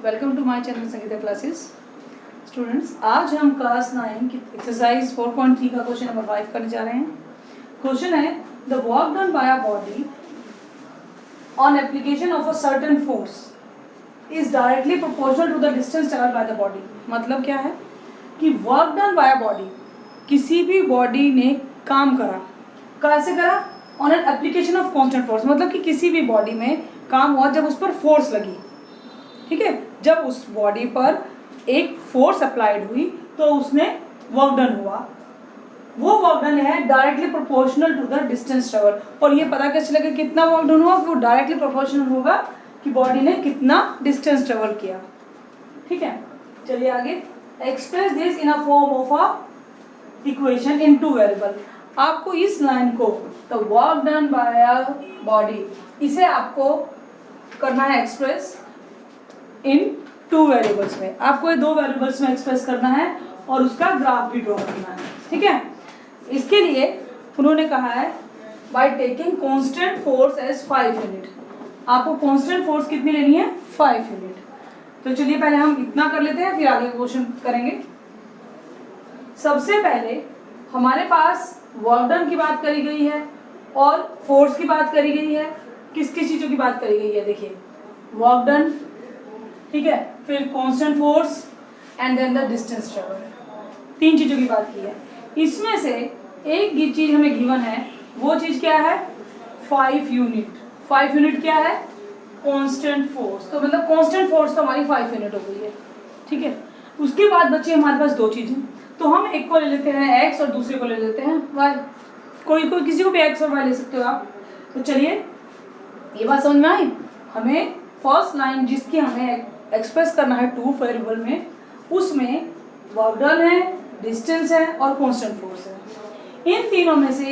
Welcome to my channel Sangeeta classes. Students, आज हम class 9 की एक्सरसाइज 4.3 का क्वेश्चन नंबर 5 करने जा रहे हैं। क्वेश्चन है the work done by a body on application of a certain force is directly proportional to the distance travelled by the body. मतलब क्या है कि work done by a body, किसी भी बॉडी ने काम करा, कैसे करा? On an application of constant force, मतलब कि किसी भी बॉडी में काम हुआ जब उस पर फोर्स लगी। ठीक है, जब उस बॉडी पर एक फोर्स अप्लाइड हुई तो उसने वर्क डन हुआ। वो वर्क डन है directly proportional to the distance travel. और ये पता कैसे लगे कितना वर्क डन हुआ? वो डायरेक्टली प्रोपोर्शनल होगा कि बॉडी ने कितना डिस्टेंस ट्रेवल किया। ठीक है, चलिए आगे। Express this in a form of a equation in two variable. आपको इस लाइन को the work done by a body, इसे आपको करना है एक्सप्रेस इन टू वेरिएबल्स में। आपको ये दो वेरिएबल्स में एक्सप्रेस करना है और उसका ग्राफ भी ड्रॉ करना है। ठीक है, इसके लिए उन्होंने कहा है by taking constant force as 5 unit. आपको कांस्टेंट फोर्स कितनी लेनी है? 5 यूनिट। तो चलिए पहले हम इतना कर लेते हैं, फिर आगे क्वेश्चन करेंगे। सबसे पहले हमारे पास वर्क डन की बात करी गई है और फोर्स की बात करी गई है। किस किस चीज़ों की बात करी गई है? देखिए, वर्क डन, ठीक है, फिर constant force and then the distance travel. तीन चीज़ों की बात की है। इसमें से एक चीज़ हमें गिवन है, वो चीज़ क्या है? 5 यूनिट। 5 यूनिट क्या है? Constant force. तो मतलब कांस्टेंट फोर्स तो हमारी 5 यूनिट हो गई है। ठीक है, उसके बाद बच्चे हमारे पास दो चीज़ें, तो हम एक को ले लेते हैं एक्स और दूसरे को ले लेते हैं वाई। कोई किसी को भी एक्स और वाई ले सकते हो आप। तो चलिए, ये बात समझ में आई? हमें फर्स्ट लाइन जिसकी हमें एक्सप्रेस करना है टू वेरिएबल में, उसमें वर्क डन है, डिस्टेंस है और कांस्टेंट फोर्स है। इन तीनों में से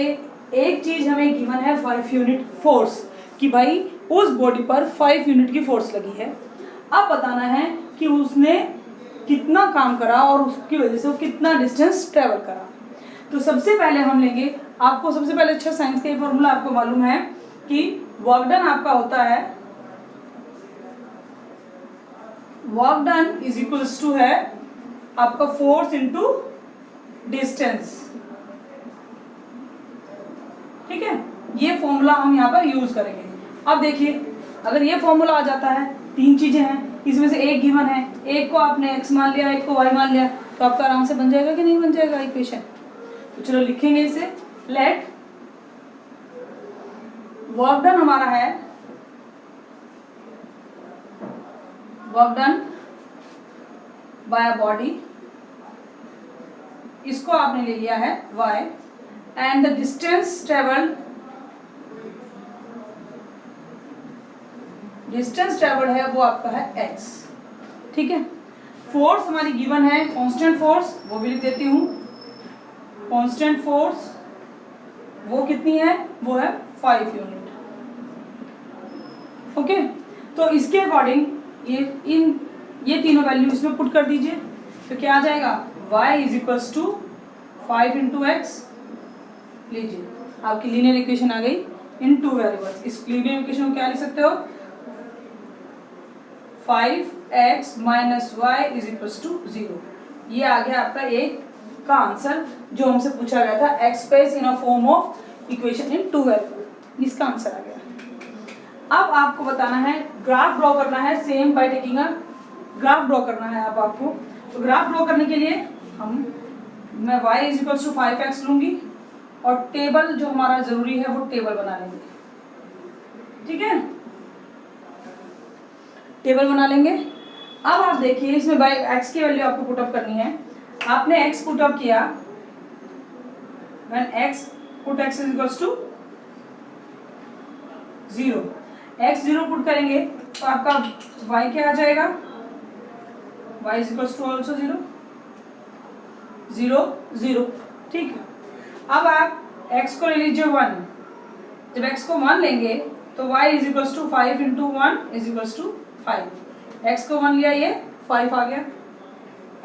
एक चीज हमें गिवन है 5 यूनिट फोर्स, कि भाई उस बॉडी पर 5 यूनिट की फोर्स लगी है। अब बताना है कि उसने कितना काम करा और उसकी वजह से वो कितना डिस्टेंस ट्रेवल करा। तो सबसे पहले हम लेंगे, आपको सबसे पहले अच्छा साइंस का ये फॉर्मूला आपको मालूम है कि वर्क डन आपका होता है, work done is equals to है आपका फोर्स इंटू डिस्टेंस। ठीक है, ये फॉर्मूला हम यहाँ पर यूज करेंगे। अब देखिए, अगर ये फॉर्मूला आ जाता है, तीन चीजें हैं, इसमें से एक गिवन है, एक को आपने x मान लिया, एक को y मान लिया, तो आपका आराम से बन जाएगा कि नहीं बन जाएगा इक्वेशन? तो चलो लिखेंगे इसे। लेट वर्क डन हमारा है, work done by a body, इसको आपने ले लिया है y, and the distance travelled, distance travelled है वो आपका है x। ठीक है, फोर्स हमारी गिवन है कांस्टेंट फोर्स, वो भी लिख देती हूँ। कांस्टेंट फोर्स वो कितनी है? वो है 5 यूनिट। ओके, तो इसके अकॉर्डिंग ये तीनों वैल्यू इसमें पुट कर दीजिए। तो क्या आ जाएगा? y is equals to 5 into x. लीजिए, आपकी लीनियर इक्वेशन आ गई इन टू वेरिएबल्स। इस लीनियर इक्वेशन को क्या लिख सकते हो? 5x minus y is equals to 0। ये आ गया आपका एक का आंसर जो हमसे पूछा गया था, express in a form of equation in two variable. इसका आंसर आ गया। अब आपको बताना है, ग्राफ ड्रॉ करना है, same by taking a graph draw करना है आपको। तो ग्राफ ड्रॉ करने के लिए मैं y is equals to 5x लूंगी और टेबल जो हमारा जरूरी है वो टेबल बना लेंगे। ठीक है, टेबल बना लेंगे। अब आप देखिए, इसमें बाय x की वैल्यू आपको पुटअप करनी है। आपने x पुटअप किया, when x put x is equals to 0, x 0 put करेंगे तो आपका y क्या आ जाएगा? y is equals to also 0 0 0। ठीक है, अब आप x को ले लीजिए 1। जब x को 1 लेंगे तो y is equals to 5 into 1 is equals to 5। x को 1 लिया, ये 5 आ गया।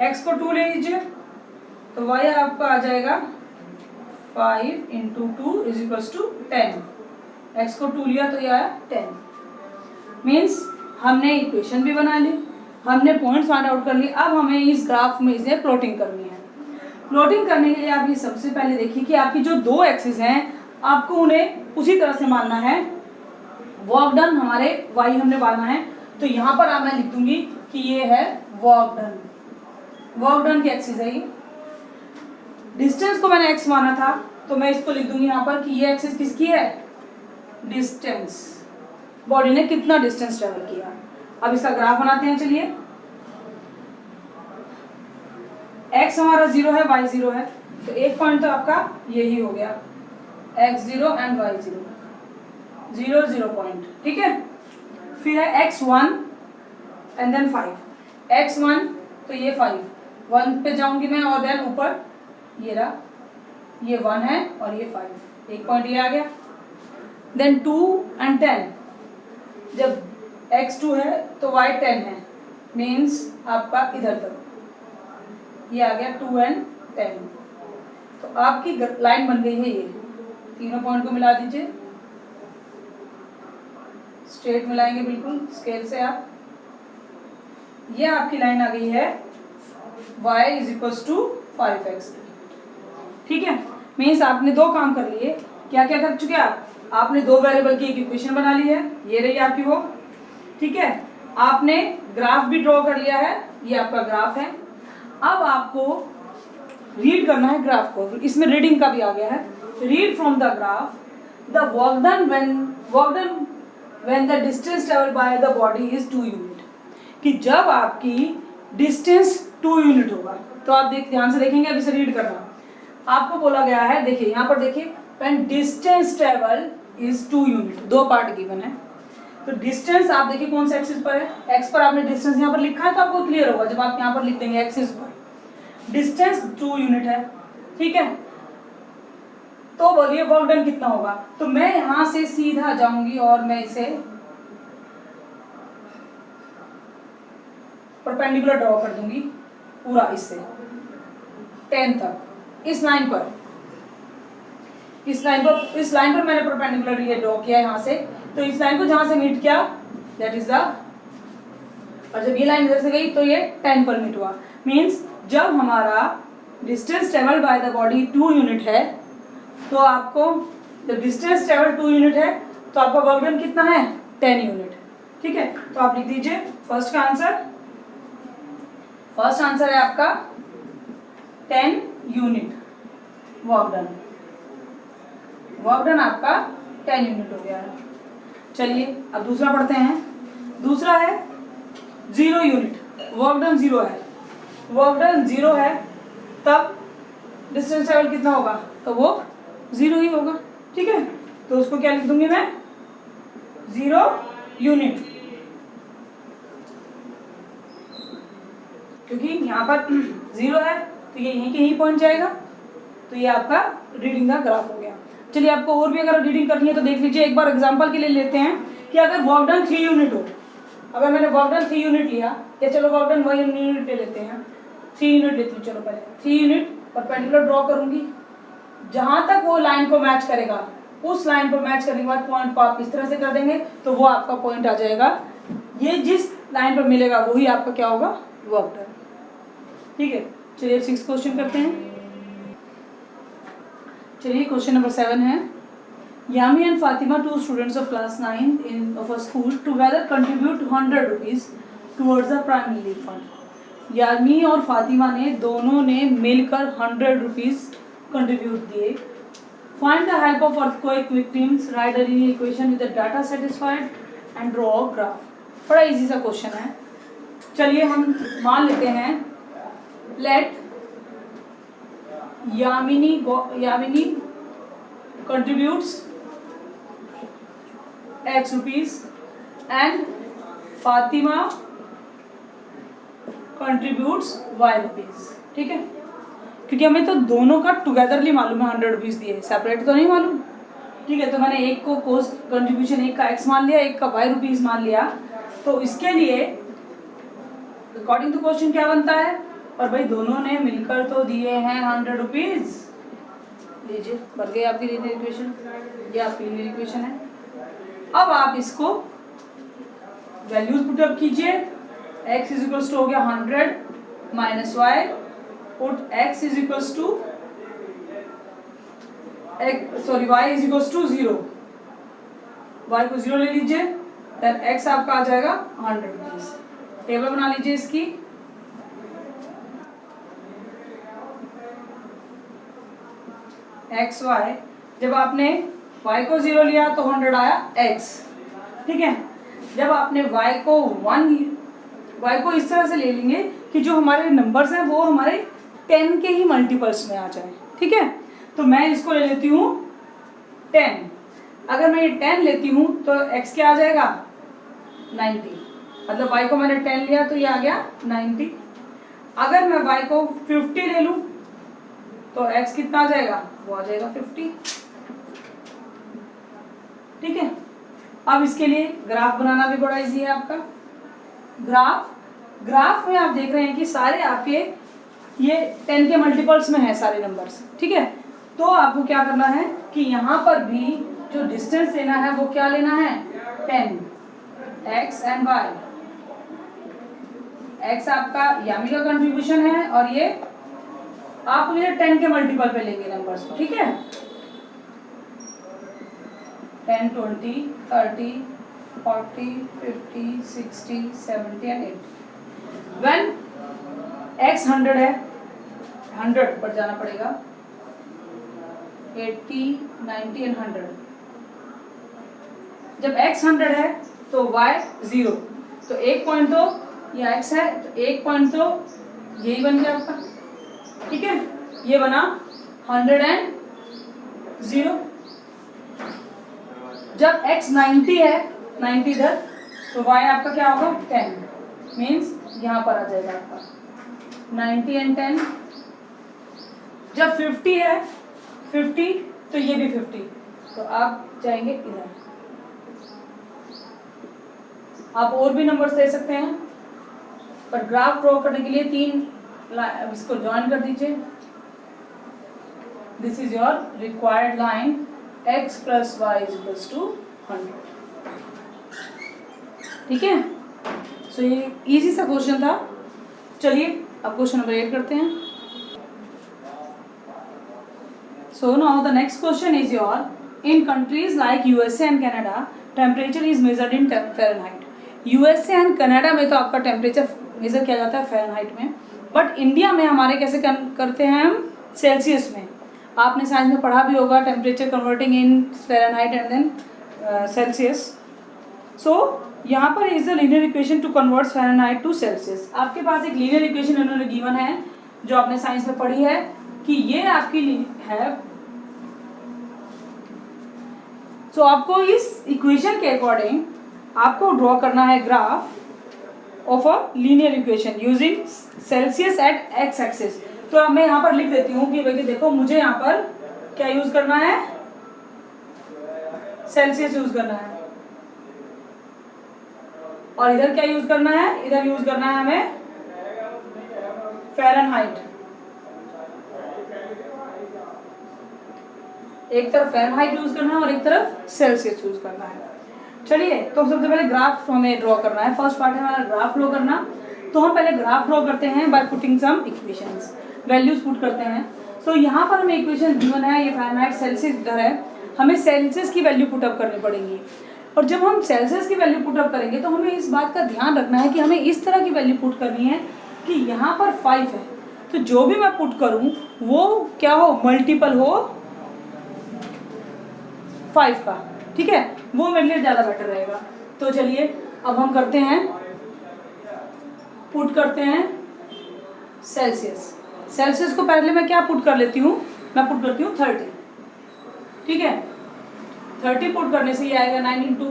x को 2 ले लीजिए तो y आपका आ जाएगा 5 into 2 is equals to 10। x को 2 लिया तो ये आया 10। मीन्स हमने इक्वेशन भी बना ली, हमने पॉइंट्स फाइंड आउट कर लिए। अब हमें इस ग्राफ में इसे प्लॉटिंग करनी है। प्लॉटिंग करने के लिए आप ये सबसे पहले देखिए कि आपकी जो दो एक्सिस हैं आपको उन्हें उसी तरह से मानना है। वर्क डन हमारे y हमने माना है, तो यहाँ पर आप मैं लिख दूंगी कि ये है वर्क डन। वर्क डन की एक्सिस है ये। डिस्टेंस को मैंने x माना था, तो मैं इसको लिख दूंगी यहाँ पर कि ये एक्सिस किसकी है, डिस्टेंस। बॉडी ने कितना डिस्टेंस ट्रेवल किया। अब इसका ग्राफ बनाते हैं। चलिए, x हमारा 0 है, y 0 है, तो एक पॉइंट तो आपका यही हो गया, x 0 एंड y 0, 0 0 पॉइंट। ठीक है, फिर है x 1 एंड देन 5, x 1 तो ये 5, 1 पे जाऊंगी मैं और देन ऊपर ये रहा, ये 1 है और ये 5, एक पॉइंट ये आ गया। देन 2 एंड 10, जब x 2 है तो y 10 है, मीन्स आपका इधर तक ये आ गया 2 एंड 10। तो आपकी लाइन बन गई है ये, तीनों पॉइंट को मिला दीजिए, स्ट्रेट मिलाएंगे बिल्कुल स्केल से आप। ये आपकी लाइन आ गई है y = 5x। ठीक है, मीन्स आपने दो काम कर लिए। क्या क्या कर चुके आप, आपने दो वेरिएबल की एक इक्वेशन बना ली है, ये रही आपकी वो। ठीक है, आपने ग्राफ भी ड्रॉ कर लिया है, ये आपका ग्राफ है। अब आपको रीड करना है ग्राफ को, इसमें रीडिंग का भी आ गया है। Read from the graph the work done when the distance travelled by the body is 2 unit. कि जब आपकी डिस्टेंस 2 यूनिट होगा, तो आप ध्यान से देखेंगे, अब इसे रीड करना। आपको बोला गया है, देखिए यहाँ पर देखिए, when distance travel is 2 unit, दो पार्ट गिवन है। तो डिस्टेंस आप देखिए कौन से एक्सिस पर है, एक्स पर आपने डिस्टेंस यहाँ पर लिखा है तो आपको क्लियर होगा जब आप यहाँ पर लिख देंगे एक्सिस पर डिस्टेंस 2 यूनिट है। ठीक है, तो बोलिए वर्क डन कितना होगा। तो मैं यहां से सीधा जाऊंगी और मैं इसे परपेंडिकुलर ड्रॉ कर दूंगी पूरा, इससे 10 तक, इस लाइन पर मैंने परपेंडिकुलर ये ड्रॉ किया यहां से। तो इस लाइन को जहां से मीट किया दैट इज द, और जब ये लाइन इधर से गई तो ये 10 पर मीट हुआ। मींस जब हमारा distance travelled by the body 2 unit है, तो आपको जब डिस्टेंस ट्रेवल 2 यूनिट है तो आपका वर्क डन कितना है, 10 यूनिट। ठीक है, तो आप लिख दीजिए फर्स्ट आंसर है आपका 10 unit work done. Work done आपका 10 यूनिट हो गया है। चलिए अब दूसरा पढ़ते हैं। दूसरा है 0 यूनिट, वर्क डन 0 है। वर्क डन 0 है तब डिस्टेंस ट्रेवल कितना होगा, तो वो 0 ही होगा। ठीक है, तो उसको क्या लिख दूंगी मैं, 0 यूनिट, क्योंकि यहाँ पर 0 है तो ये यहीं के यहीं पहुंच जाएगा। तो ये आपका रीडिंग का ग्राफ हो गया। चलिए, आपको और भी अगर रीडिंग करनी है तो देख लीजिए। एक बार एग्जांपल के लिए लेते हैं कि अगर वर्क डन 3 यूनिट हो, अगर मैंने वर्क डन 3 यूनिट लिया, या चलो वर्क डन 1 यूनिट ले लेते हैं, 3 यूनिट लेती हूँ। चलो पहले 3 यूनिट परपेंडिकुलर ड्रॉ करूंगी, जहां तक वो लाइन को मैच करेगा उस लाइन को मैच करने के बाद पॉइंट को आप इस तरह से कर देंगे तो वो आपका पॉइंट आ जाएगा। ये जिस लाइन पर मिलेगा वही आपका क्या होगा, वर्क डन। ठीक है, चलिए 6 क्वेश्चन करते हैं। चलिए क्वेश्चन नंबर 7 है, Yami and Fatima, 2 students of class 9 of a school, together contribute 100 rupees towards the primary fund। यामी और फातिमा ने दोनों ने मिलकर 100 रुपीज कंट्रीब्यूट दिए। Find the help of earthquake victims, write the linear equation with the data satisfied and draw a graph. बड़ा easy सा question है। चलिए हम मान लेते हैं, let Yamini contributes x rupees and Fatima contributes y rupees। ठीक है, क्योंकि हमें तो दोनों का टुगेदरली मालूम है 100 रुपीज दिए, सेपरेट तो नहीं मालूम। ठीक है, तो मैंने एक को कॉस्ट कंट्रीब्यूशन एक का x मान लिया, एक का y रुपीज मान लिया। तो इसके लिए अकॉर्डिंग टू क्वेश्चन क्या बनता है, और भाई दोनों ने मिलकर तो दिए हैं 100 रुपीज। लीजिए, बन गई आपकी लीनियर इक्वेशन, ये आपकी लीनियर इक्वेशन है। अब आप इसको वैल्यूज पुटअप कीजिए, x इज इक्वल्स टू हो गया 100 minus y, put x is equals to y is equals to 0, y को 0 ले लीजिए, देन x आपका आ जाएगा 100 रुपीज। टेबल बना लीजिए इसकी, एक्स वाई, जब आपने y को 0 लिया तो 100 आया x, ठीक है। जब आपने y को इस तरह से ले लेंगे कि जो हमारे नंबर्स हैं वो हमारे 10 के ही मल्टीपल्स में आ जाए, ठीक है। तो मैं इसको ले लेती हूँ 10, अगर मैं ये 10 लेती हूँ तो x क्या आ जाएगा 90, मतलब y को मैंने 10 लिया तो ये आ गया 90। अगर मैं y को 50 ले लूँ तो x कितना आ जाएगा, वो आ जाएगा 50, ठीक है। अब इसके लिए ग्राफ बनाना भी बड़ा इजी है आपका। ग्राफ में आप देख रहे हैं कि सारे आपके ये 10 के मल्टीपल्स में है सारे नंबर्स, ठीक है। तो आपको क्या करना है कि यहाँ पर भी जो डिस्टेंस लेना है वो क्या लेना है 10, x एंड y। x आपका यामी का कंट्रीब्यूशन है और ये आप मुझे 10 के मल्टीपल पे लेंगे नंबर्स को, ठीक है। 10, 20, 30, 40, 50, 60, 70 and 80। When x 100 है, 100 पर जाना पड़ेगा, 80, 90 and 100। जब x 100 है तो y 0, तो एक पॉइंट तो ये x है, तो एक पॉइंट तो यही बन गया आपका, ठीक है। ये बना 100 and 0। जब x 90 है, 90 इधर, तो y आपका क्या होगा 10, मीन्स यहाँ पर आ जाएगा आपका 90 and 10। जब 50 है, 50 तो ये भी 50, तो आप जाएंगे इधर। आप और भी नंबर्स ले सकते हैं, पर ग्राफ ड्रॉ करने के लिए 3 इसको ज्वाइन कर दीजिए। This is your required line, x plus y is equals to 100, ठीक है। सो ये इजी सा क्वेश्चन था। चलिए अब क्वेश्चन नंबर 8 करते हैं। So now the next question is your, in countries like USA and Canada, temperature is measured in Fahrenheit। USA and Canada में तो आपका टेम्परेचर मेजर किया जाता है फ़ारेनहाइट में, बट इंडिया में हमारे कैसे करते हैं हम सेल्सियस में। आपने साइंस में पढ़ा भी होगा temperature converting in Fahrenheit and then Celsius. So यहाँ पर is the linear equation to convert Fahrenheit to Celsius. आपके पास एक लीनियर इक्वेशन इन्होंने गिवन है जो आपने साइंस में पढ़ी है कि ये आपकी है। सो आपको इस इक्वेशन के अकॉर्डिंग आपको ड्रॉ करना है graph of a linear equation using Celsius at x axis. तो अब मैं यहाँ पर लिख देती हूँ कि भाई देखो मुझे यहाँ पर क्या यूज करना है, सेल्सियस यूज करना है, और इधर क्या यूज करना है, इधर यूज करना है हमें फ़ारेनहाइट। एक तरफ फ़ारेनहाइट यूज करना है और एक तरफ सेल्सियस यूज करना है। चलिए तो सबसे पहले ग्राफ हमें ड्रॉ करना है। फर्स्ट पार्ट है हमारा ग्राफ ड्रॉ करना। तो हम पहले ग्राफ ड्रॉ करते हैं by putting some equations, values put करते हैं। सो यहाँ पर हमें इक्वेशन गिवन है, ये फ़ारेनहाइट सेल्सियस इधर है, हमें सेल्सियस की वैल्यू पुटअप करनी पड़ेगी। और जब हम सेल्सियस की वैल्यू पुटअप करेंगे तो हमें इस बात का ध्यान रखना है कि हमें इस तरह की वैल्यू पुट करनी है कि यहाँ पर 5 है, तो जो भी मैं पुट करूँ वो क्या हो, मल्टीपल हो 5 का, ठीक है, वो मेरे लिए ज़्यादा बेटर रहेगा। तो चलिए अब हम करते हैं, पुट करते हैं सेल्सियस। सेल्सियस को पहले मैं क्या पुट कर लेती हूँ, मैं पुट करती हूँ 30, ठीक है। 30 पुट करने से ये आएगा 9 इंटू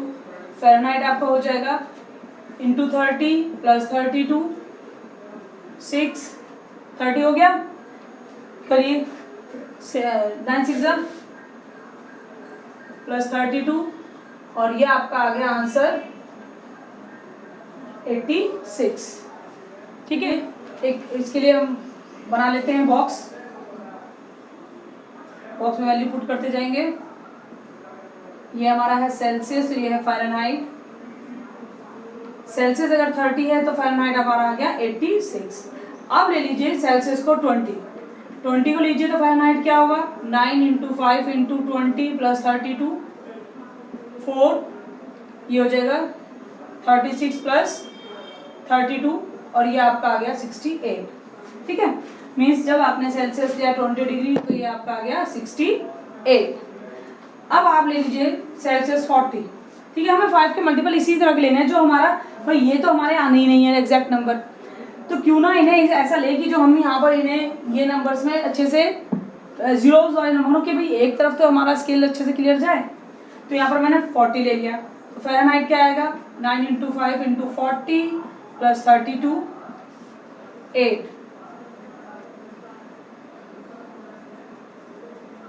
फ़ारेनहाइट आपका हो जाएगा इंटू 30 प्लस 32 6 30 हो गया। करिए 9 6 प्लस 32 और ये आपका आ गया आंसर 86, ठीक है। एक इसके लिए हम बना लेते हैं बॉक्स, बॉक्स में वैल्यू पुट करते जाएंगे। ये हमारा है सेल्सियस, ये है फ़ारेनहाइट। सेल्सियस अगर 30 है तो फ़ारेनहाइट हमारा आ गया 86। अब ले लीजिए सेल्सियस को 20 को लीजिए तो फ़ारेनहाइट क्या होगा 9 × 5 × 20 + 32 4, ये हो जाएगा 36 + 32 और ये आपका आ गया 68। ठीक है, मीन्स जब आपने सेल्सियस लिया 20 डिग्री तो ये आपका आ गया 68। अब आप ले लीजिए सेल्सियस 40। ठीक है, हमें 5 के मल्टीपल इसी तरह के लेने हैं जो हमारा, भाई ये तो हमारे आने ही नहीं है एग्जैक्ट नंबर, तो क्यों ना इन्हें ऐसा ले कि जो हम यहाँ पर इन्हें ये नंबर्स में अच्छे से जीरोज वाले नंबरों के भी एक तरफ तो हमारा स्केल अच्छे से क्लियर जाए। तो यहाँ पर मैंने 40 ले लिया, तो फ़ारेनहाइट क्या आएगा 9 × 5 × 40 + 32 8।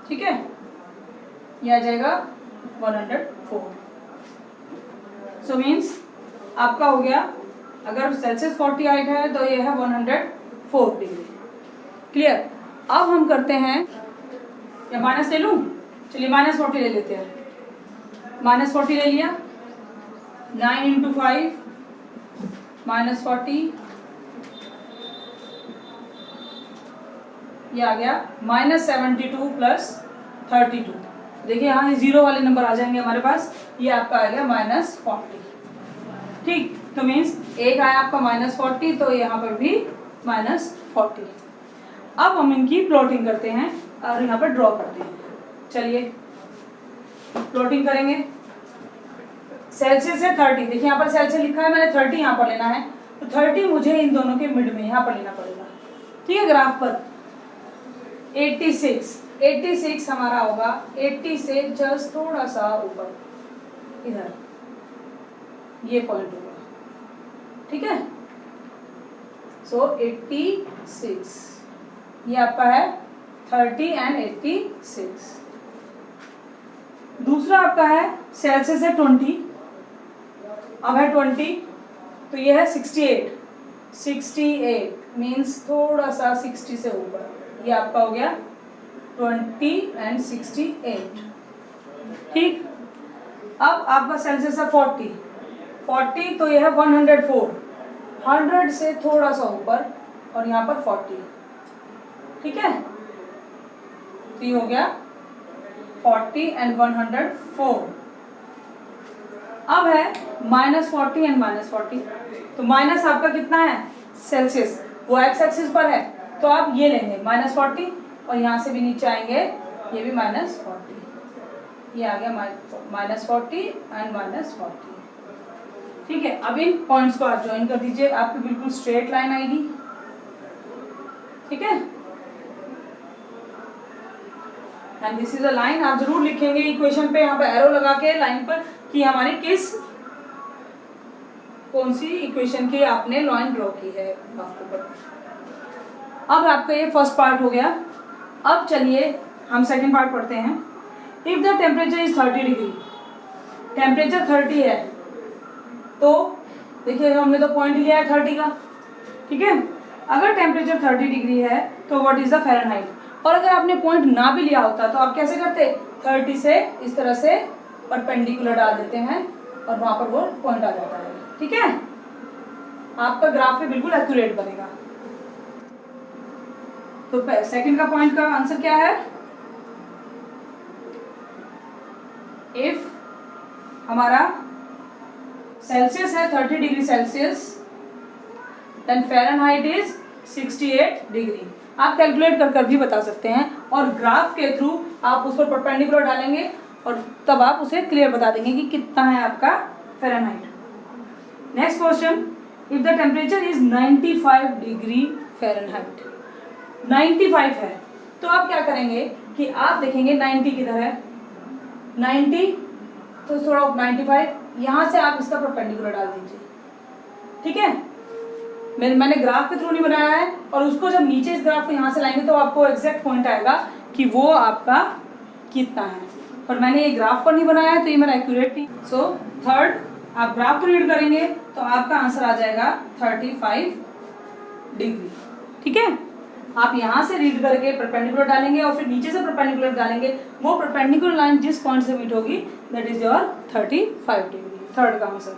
ठीक है, ये आ जाएगा 104। सो मीन्स आपका हो गया, अगर सेल्सियस 48 है तो ये है 104 डिग्री। क्लियर। अब हम करते हैं, या माइनस ले लूँ, चलिए -40 ले लेते हैं। -40 ले लिया, 9 × 5 -40, ये आ गया -72 + 32। देखिए यहाँ जीरो वाले नंबर आ जाएंगे हमारे पास, ये आपका आ गया -40। ठीक, तो मीन्स एक आया आपका -40, तो यहाँ पर भी -40। अब हम इनकी प्लॉटिंग करते हैं और यहाँ पर ड्रॉ करते हैं। चलिए प्लॉटिंग करेंगे। सेल्सियस है 30, देखिए यहाँ पर सेल्सियस लिखा है, मैंने 30 यहाँ पर लेना है, तो 30 मुझे इन दोनों के मिड में यहाँ पर लेना पड़ेगा। ठीक है, ग्राफ पर 86 हमारा होगा 80 से जस्ट थोड़ा सा ऊपर, इधर ये पॉइंट होगा। ठीक है, सो 86 ये आपका है 30 एंड 86। दूसरा आपका है सेल्सियस है 20, अब है 20, तो ये है 68 मीन्स थोड़ा सा 60 से ऊपर, ये आपका हो गया 20 एंड 68। ठीक, अब आपका सेल्सियस है 40, तो ये है 104, 100 से थोड़ा सा ऊपर और यहाँ पर 40। ठीक है, तो ये हो गया 40 एंड 104। अब है -40 एंड -40, तो माइनस आपका कितना है सेल्सियस, वो एक्स एक्सिस पर है, तो आप ये लेंगे -40 और यहाँ से भी नीचे आएंगे, ये भी -40, ये आ गया -40 एंड -40। ठीक है, अब इन पॉइंट्स को आप ज्वाइन कर दीजिए, आपकी बिल्कुल स्ट्रेट लाइन आएगी। ठीक है, and this is a line. आप जरूर लिखेंगे इक्वेशन पे यहाँ पे एरो लगा के लाइन पर कि हमारी कौन सी इक्वेशन की आपने लाइन ड्रॉ की है ग्राफ पर। अब आपका ये फर्स्ट पार्ट हो गया। अब चलिए हम सेकंड पार्ट पढ़ते हैं। If the temperature is 30 degree, temperature 30 है, तो देखिए हमने तो पॉइंट लिया है 30 का। ठीक है, अगर टेम्परेचर 30 डिग्री है तो व्हाट इज द फ़ारेनहाइट। और अगर आपने पॉइंट ना भी लिया होता तो आप कैसे करते, 30 से इस तरह से परपेंडिकुलर डाल देते हैं और वहां पर वो पॉइंट आ जाता है। ठीक है, आपका ग्राफ भी बिल्कुल एक्यूरेट बनेगा। तो सेकंड का पॉइंट का आंसर क्या है, इफ हमारा सेल्सियस है 30 degree Celsius, then Fahrenheit is 68 degree. आप कैलकुलेट कर भी बता सकते हैं और ग्राफ के थ्रू आप उस पर परपेंडिकुलर डालेंगे और तब आप उसे क्लियर बता देंगे कि कितना है आपका Fahrenheit. Next question, if the temperature is 95 degree Fahrenheit, 95 है, तो आप क्या करेंगे कि आप देखेंगे 90 किधर है, 90 तो थोड़ा 95, यहाँ से आप इसका परपेंडिकुलर डाल दीजिए। ठीक है, मैंने ग्राफ के थ्रू नहीं बनाया है, और उसको जब नीचे इस ग्राफ को यहाँ से लाएंगे तो आपको एग्जैक्ट पॉइंट आएगा कि वो आपका कितना है, पर मैंने ये ग्राफ पर नहीं बनाया है तो ये मेरा एक्यूरेट नहीं। सो थर्ड, आप ग्राफ को रीड करेंगे तो आपका आंसर आ जाएगा 35 डिग्री। ठीक है, आप यहाँ से रीड करके परपेंडिकुलर डालेंगे और फिर नीचे से परपेंडिकुलर डालेंगे, वो परपेंडिकुलर लाइन जिस पॉइंट से मीट होगी that is your 35 degree. Third का आंसर।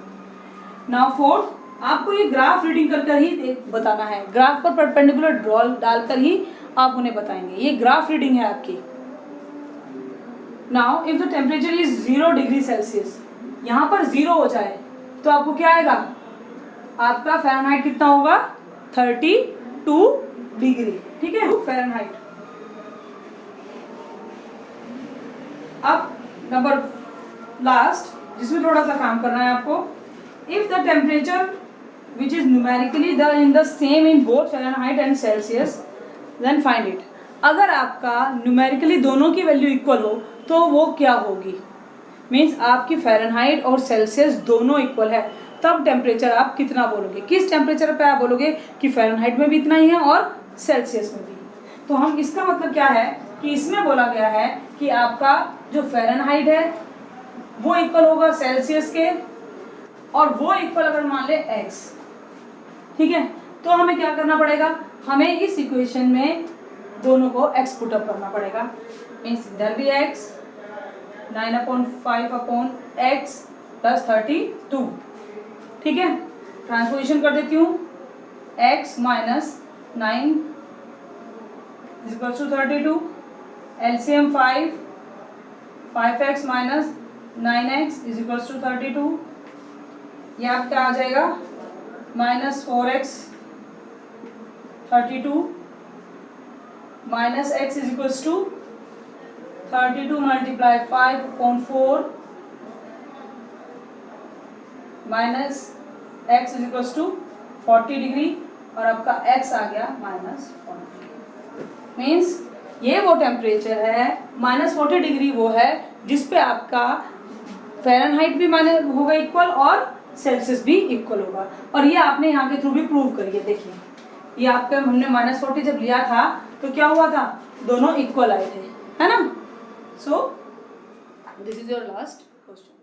नाउ फोर्थ, आपको ये ग्राफ रीडिंग कर ही बताना है, ग्राफ पर परपेंडिकुलर ड्रॉ डालकर ही आप उन्हें बताएंगे। ये ग्राफ रीडिंग है आपकी। Now if the temperature is 0 degree Celsius, यहाँ पर 0 हो जाए तो आपको क्या आएगा, आपका फ़ारेनहाइट कितना होगा, 32 डिग्री, ठीक है, फ़ारेनहाइट। अब नंबर लास्ट, जिसमें थोड़ा सा काम करना है आपको, if the temperature which is numerically in the same in both Fahrenheit and Celsius, then find it। अगर आपका न्यूमेरिकली दोनों की वैल्यू इक्वल हो तो वो क्या होगी, मीन्स आपकी फ़ारेनहाइट और सेल्सियस दोनों इक्वल है, तब टेम्परेचर आप कितना बोलोगे, किस टेम्परेचर पे आप बोलोगे कि फ़ारेनहाइट में भी इतना ही है और सेल्सियस में भी। तो हम इसका मतलब क्या है कि इसमें बोला गया है कि आपका जो फ़ारेनहाइट है वो इक्वल होगा सेल्सियस के, और वो इक्वल अगर मान ले x, ठीक है, तो हमें क्या करना पड़ेगा, हमें इस इक्वेशन में दोनों को x पुट अप करना पड़ेगा, मीन्स इधर भी x 9/5/x प्लस 32, ठीक है, ट्रांसपोजिशन कर देती हूँ, x minus 9 equals to 32, LCM 5x minus 9x is equals to 32, ये आप क्या आ जाएगा, minus 4x 32 minus x is equals to 32 multiply 5/4 minus x is equals to 40 degree, और आपका x आ गया माइनस 40। मीन्स ये वो टेम्परेचर है माइनस 40 डिग्री, वो है जिस पे आपका फ़ारेनहाइट भी माने होगा इक्वल और सेल्सियस भी इक्वल होगा। और ये आपने यहाँ के थ्रू भी प्रूव करिए, देखिए ये आपका हमने -40 जब लिया था तो क्या हुआ था, दोनों इक्वल आए थे, है ना। So this is your last question.